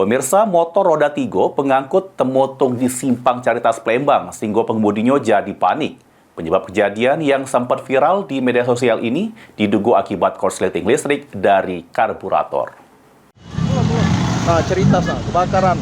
Pemirsa, motor roda 3 pengangkut temotung di Simpang Caritas Palembang sehingga pengemudinya jadi panik. Penyebab kejadian yang sempat viral di media sosial ini diduga akibat korsleting listrik dari karburator. Nah, cerita kebakaran.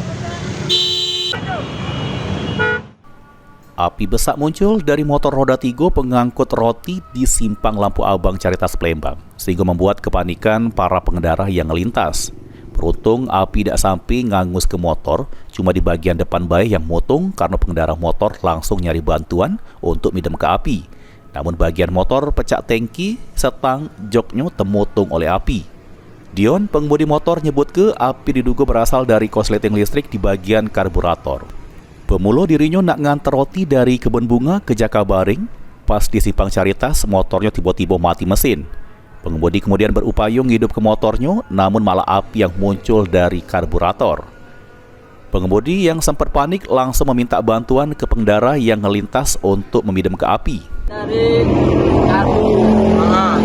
Api besar muncul dari motor roda 3 pengangkut roti di Simpang Lampu Abang Caritas Palembang, sehingga membuat kepanikan para pengendara yang melintas. Beruntung api tidak sampai ngangus ke motor, cuma di bagian depan bayi yang motung karena pengendara motor langsung nyari bantuan untuk midam ke api. Namun bagian motor pecah tangki, setang joknya temotung oleh api. Dion, pengemudi motor, nyebut ke api diduga berasal dari korsleting listrik di bagian karburator. Pemula dirinya nak ngantar roti dari kebun bunga ke Jakabaring. Pas di Simpang Caritas, motornya tiba-tiba mati mesin. Pengemudi kemudian berupaya ngidup ke motornya, namun malah api yang muncul dari karburator. Pengemudi yang sempat panik langsung meminta bantuan ke pengendara yang melintas untuk memidam ke api. Dari karbu,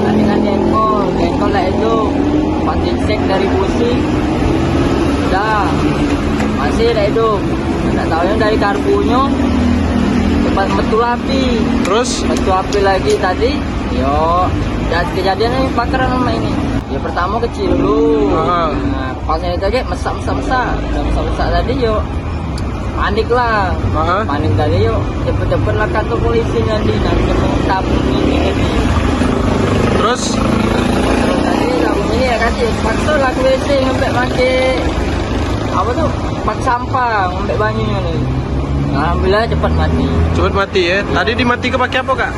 dengan jengkol lah itu, mati cek dari busi, dah masih dah hidup. Tak tahu yang dari karbunya cepat betul api. Terus betul api lagi tadi, yo. Dan kejadian ini bakaran sama ini. Ya pertama kecil dulu. Nah, pasnya itu aja mesak tadi yo. Panik lah. Panik tadi yo. Cepet-cepet lah kantor polisi nanti tabung ini. Terus tadi tabung ini ya kasih paksa lah ke WC sampai pakai apa tuh? Pak sampah sampai banyunya nih. Alhamdulillah cepat mati. Cepat mati ya. Tadi dimati ke pakai apa, Kak?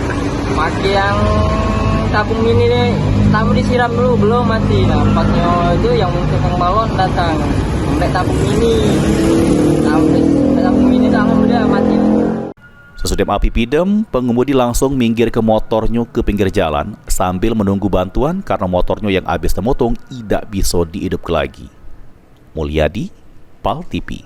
Pakai yang tabung ini nih, tabung disiram dulu belum mati. Nah, pasnya itu yang tukang balon datang sampai tabung ini. Tabung ini alhamdulillah mati. Sesudah api pidam, pengemudi langsung minggir ke motornya ke pinggir jalan sambil menunggu bantuan karena motornya yang habis temotung tidak bisa dihidupkan lagi. Mulyadi, PAL TV.